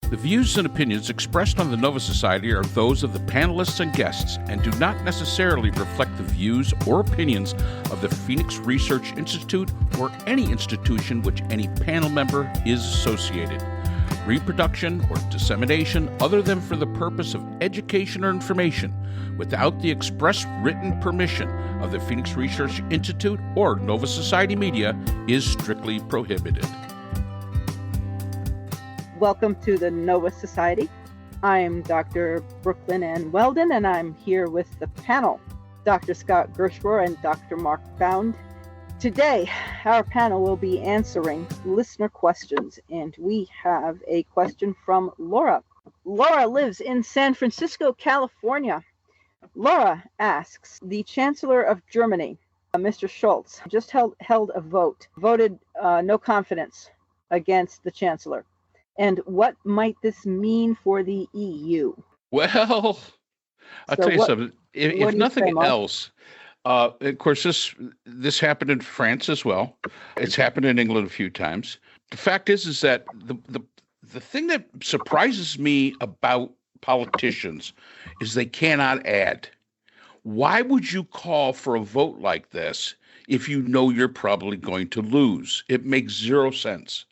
The views and opinions expressed on the Nova Society are those of the panelists and guests and do not necessarily reflect the views or opinions of the Phoenix Research Institute or any institution which any panel member is associated. Reproduction or dissemination other than for the purpose of education or information without the express written permission of the Phoenix Research Institute or Nova Society Media is strictly prohibited. Welcome to the Nova Society. I'm Dr. Brooklyn Ann Weldon, and I'm here with the panel, Dr. Scott Gershrohr and Dr. Mark Bound. Today, our panel will be answering listener questions, and we have a question from Laura. Laura lives in San Francisco, California. Laura asks, the Chancellor of Germany, Mr. Scholz, just held a voted no confidence against the Chancellor. And what might this mean for the EU? Well, I'll tell you something. If nothing else, of course, this happened in France as well. It's happened in England a few times. The fact is that the thing that surprises me about politicians is they cannot add. Why would you call for a vote like this if you know you're probably going to lose? It makes zero sense.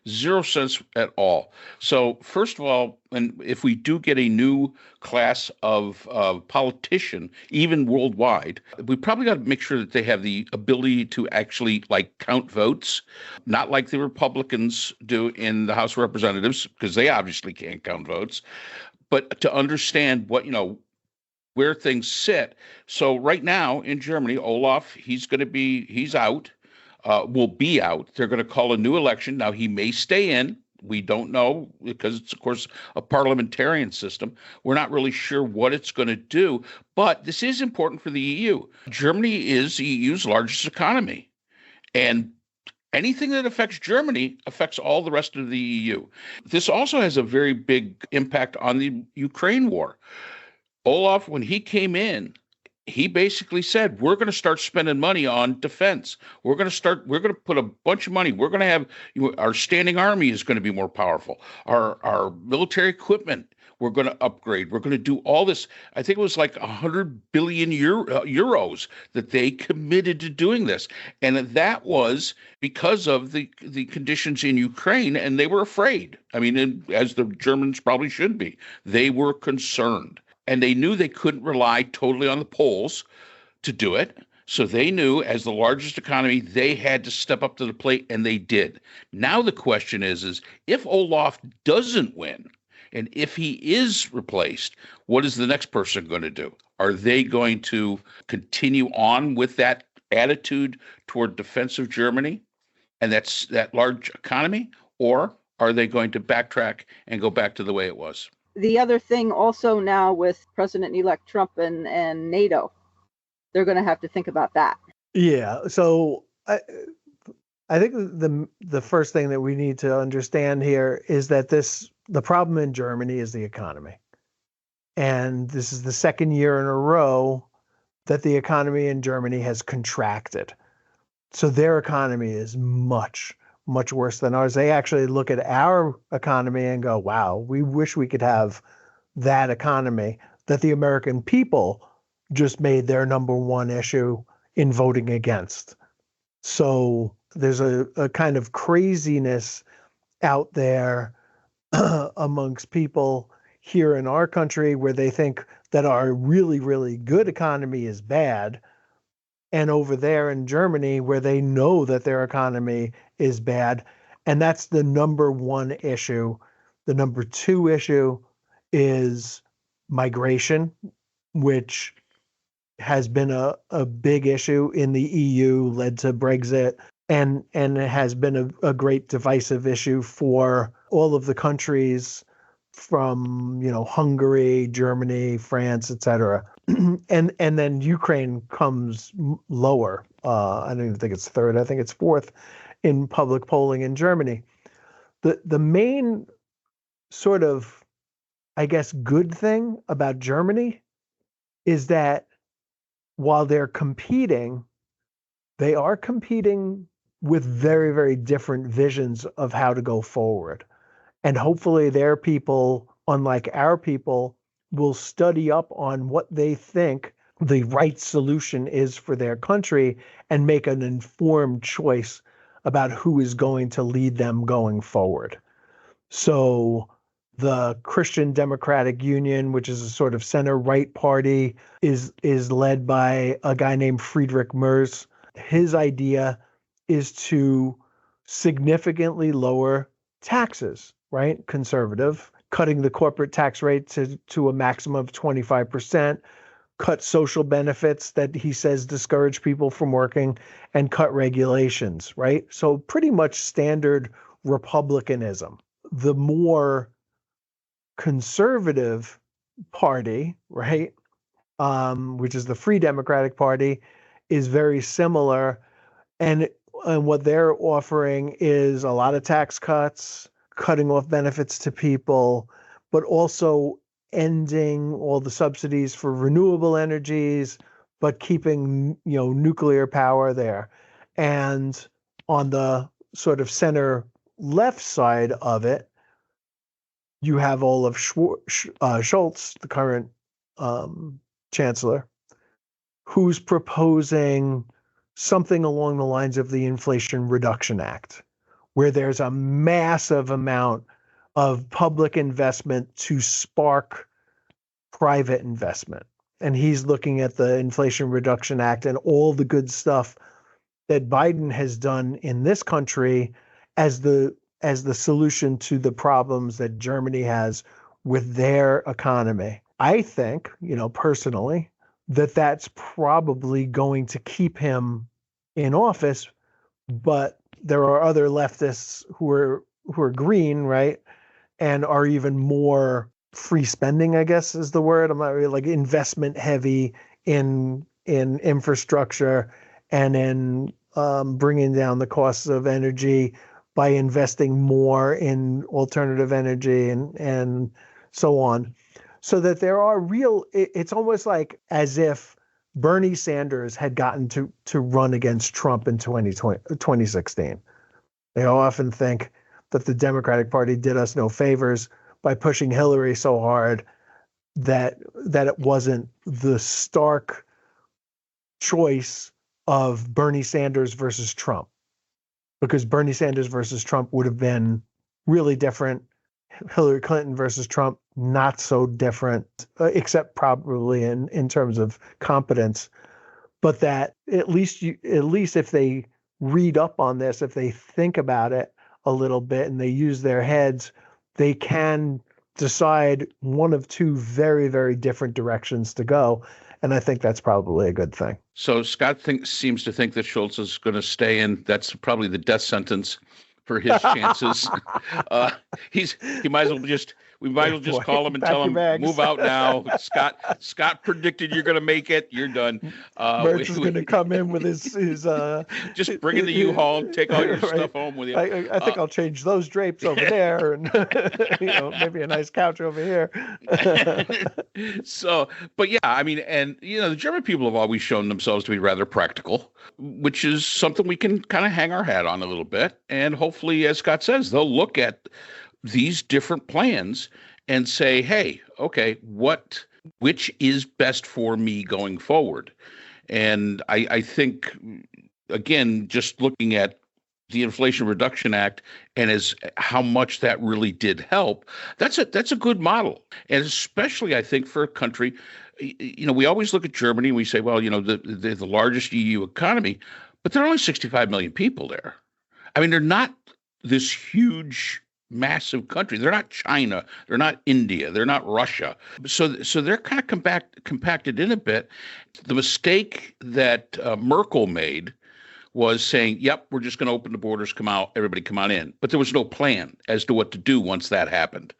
Zero sense at all. So first of all, and if we do get a new class of politician, even worldwide, we probably got to make sure that they have the ability to actually count votes, not like the Republicans do in the House of Representatives, because they obviously can't count votes, but to understand where things sit. So right now in Germany, Olaf, he's out. Will be out. They're going to call a new election. Now, he may stay in. We don't know because it's, of course, a parliamentarian system. We're not really sure what it's going to do, but this is important for the EU. Germany is the EU's largest economy, and anything that affects Germany affects all the rest of the EU. This also has a very big impact on the Ukraine war. Olaf, when he came in, he basically said, we're going to start spending money on defense. We're going to put a bunch of money. We're going to have our standing army is going to be more powerful. Our military equipment, we're going to upgrade. We're going to do all this. I think it was like 100 billion euros that they committed to doing this. And that was because of the conditions in Ukraine, and they were afraid. I mean, as the Germans probably should be. They were concerned. And they knew they couldn't rely totally on the Poles to do it. So they knew, as the largest economy, they had to step up to the plate, and they did. Now the question is if Olaf doesn't win, and if he is replaced, what is the next person going to do? Are they going to continue on with that attitude toward defense of Germany and that large economy? Or are they going to backtrack and go back to the way it was? The other thing also now with President-elect Trump and NATO, they're going to have to think about that. Yeah. So I think the first thing that we need to understand here is that the problem in Germany is the economy. And this is the second year in a row that the economy in Germany has contracted. So their economy is much worse than ours. They actually look at our economy and go, wow, we wish we could have that economy that the American people just made their number one issue in voting against. So there's a kind of craziness out there amongst people here in our country where they think that our really, really good economy is bad. And over there in Germany, where they know that their economy is bad. And that's the number one issue. The number two issue is migration, which has been a big issue in the EU, led to Brexit, and it has been a great divisive issue for all of the countries from, Hungary, Germany, France, etc. And then Ukraine comes lower. I don't even think it's third. I think it's fourth in public polling in Germany. The main sort of, I guess, good thing about Germany is that while they're competing, they are competing with very, very different visions of how to go forward. And hopefully their people, unlike our people, will study up on what they think the right solution is for their country and make an informed choice about who is going to lead them going forward. So the Christian Democratic Union, which is a sort of center-right party, is led by a guy named Friedrich Merz. His idea is to significantly lower taxes, right? Conservative, cutting the corporate tax rate to a maximum of 25%, cut social benefits that he says discourage people from working, and cut regulations, right? So pretty much standard republicanism. The more conservative party, right, which is the Free Democratic Party, is very similar. And what they're offering is a lot of tax cuts, cutting off benefits to people, but also ending all the subsidies for renewable energies, but keeping, nuclear power there. And on the sort of center left side of it, you have Olaf Scholz, the current chancellor, who's proposing something along the lines of the Inflation Reduction Act, where there's a massive amount of public investment to spark private investment. And he's looking at the Inflation Reduction Act and all the good stuff that Biden has done in this country as the solution to the problems that Germany has with their economy. I think, personally, that that's probably going to keep him in office, but there are other leftists who are green, right, and are even more free spending, I guess is the word. I'm not really like investment heavy in infrastructure and in bringing down the costs of energy by investing more in alternative energy and so on. So that there are it's almost like as if Bernie Sanders had gotten to run against Trump in 2016. They often think that the Democratic Party did us no favors by pushing Hillary so hard that it wasn't the stark choice of Bernie Sanders versus Trump. Because Bernie Sanders versus Trump would have been really different. Hillary Clinton versus Trump, not so different, except probably in terms of competence. But that at least if they read up on this, if they think about it a little bit and they use their heads, they can decide one of two very, very different directions to go. And I think that's probably a good thing. So Scott seems to think that Scholz is going to stay in. That's probably the death sentence for his chances. We might as well just call him and tell him move out now. Scott predicted you're going to make it. You're done. Merch is going to come in with his just bring in the U-Haul, take all your stuff home with you. I think I'll change those drapes over there, and maybe a nice couch over here. So, but yeah, I mean, and the German people have always shown themselves to be rather practical, which is something we can kind of hang our hat on a little bit, and hopefully, as Scott says, they'll look at these different plans and say, hey, okay, which is best for me going forward? And I think, again, just looking at the Inflation Reduction Act and as how much that really did help, that's a good model. And especially, I think, for a country, we always look at Germany and we say, well, they're the largest EU economy, but there are only 65 million people there. I mean, they're not this huge, massive country. They're not China. They're not India. They're not Russia. So they're kind of compacted in a bit. The mistake that Merkel made was saying, yep, we're just going to open the borders, everybody come on in. But there was no plan as to what to do once that happened.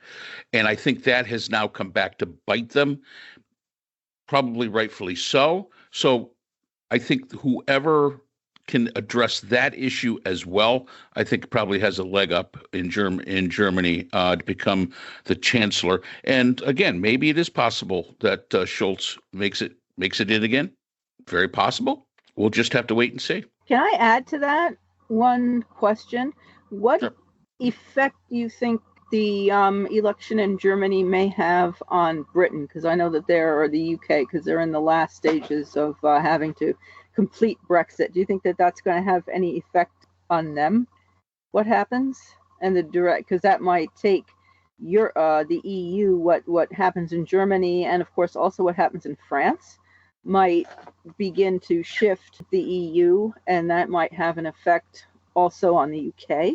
And I think that has now come back to bite them, probably rightfully so. So I think whoever can address that issue as well, I think probably has a leg up in Germany to become the chancellor. And again, maybe it is possible that Scholz makes it in again. Very possible. We'll just have to wait and see. Can I add to that one question? What effect do you think the election in Germany may have on Britain, because I know that or the UK, because they're in the last stages of having to complete Brexit. Do you think that that's going to have any effect on them? What happens? And because that might take the EU, what happens in Germany, and of course also what happens in France, might begin to shift the EU, and that might have an effect also on the UK.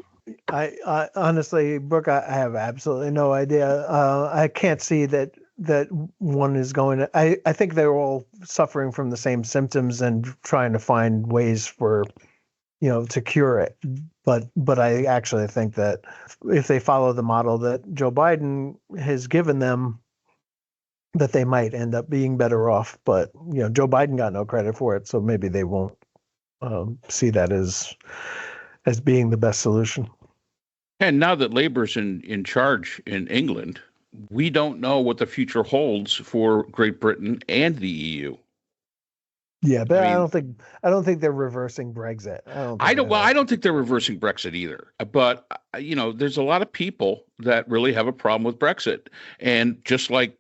I honestly, Brooke, I have absolutely no idea. I can't see that one is going to. I think they're all suffering from the same symptoms and trying to find ways for, to cure it. But I actually think that if they follow the model that Joe Biden has given them, that they might end up being better off. But Joe Biden got no credit for it, so maybe they won't see that as being the best solution. And now that Labour's in charge in England, we don't know what the future holds for Great Britain and the EU. Yeah, but I don't think they're reversing Brexit. I don't think they're reversing Brexit either. But there's a lot of people that really have a problem with Brexit, and just like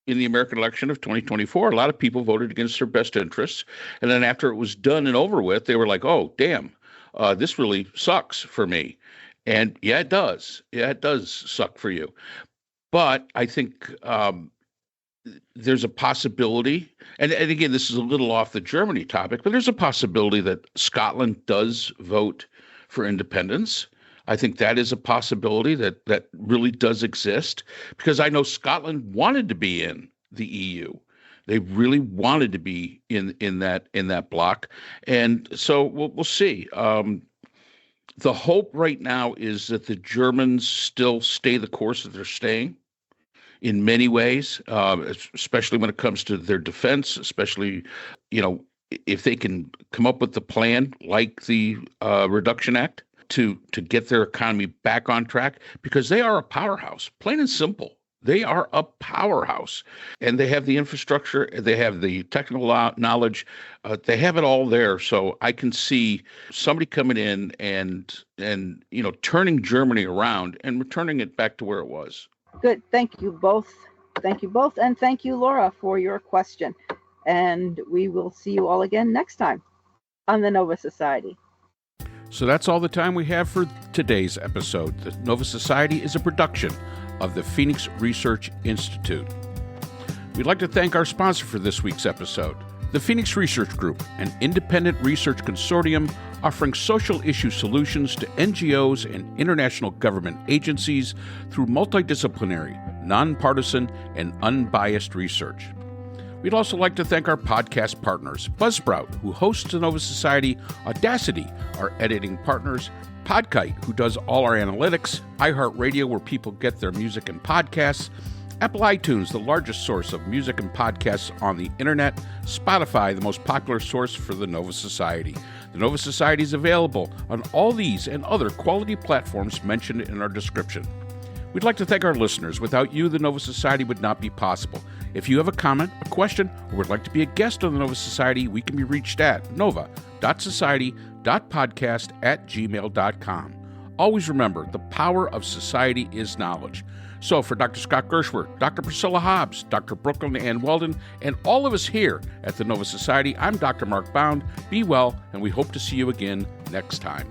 in the American election of 2024, a lot of people voted against their best interests, and then after it was done and over with, they were like, "Oh, damn, this really sucks for me." And yeah, it does. Yeah, it does suck for you. But I think there's a possibility, and again, this is a little off the Germany topic, but there's a possibility that Scotland does vote for independence. I think that is a possibility that really does exist, because I know Scotland wanted to be in the EU. They really wanted to be in that bloc, and so we'll see. The hope right now is that the Germans still stay the course that they're staying in many ways, especially when it comes to their defense, especially, if they can come up with the plan like the Reduction Act to get their economy back on track, because they are a powerhouse, plain and simple. They are a powerhouse, and they have the infrastructure, they have the technical knowledge, they have it all there. So I can see somebody coming in and turning Germany around and returning it back to where it was. Good. Thank you both. And thank you, Laura, for your question. And we will see you all again next time on the Nova Society. So that's all the time we have for today's episode. The Nova Society is a production of the Phoenix Research Institute. We'd like to thank our sponsor for this week's episode, the Phoenix Research Group, an independent research consortium offering social issue solutions to NGOs and international government agencies through multidisciplinary, nonpartisan, and unbiased research. We'd also like to thank our podcast partners, Buzzsprout, who hosts the Nova Society, Audacity, our editing partners, Podkite, who does all our analytics, iHeartRadio, where people get their music and podcasts, Apple iTunes, the largest source of music and podcasts on the internet, Spotify, the most popular source for the Nova Society. The Nova Society is available on all these and other quality platforms mentioned in our description. We'd like to thank our listeners. Without you, the Nova Society would not be possible. If you have a comment, a question, or would like to be a guest on the Nova Society, we can be reached at nova.society.podcast@gmail.com. Always remember, the power of society is knowledge. So for Dr. Scott Gershwer, Dr. Priscilla Hobbs, Dr. Brooklyn Ann Weldon, and all of us here at the Nova Society, I'm Dr. Mark Bound. Be well, and we hope to see you again next time.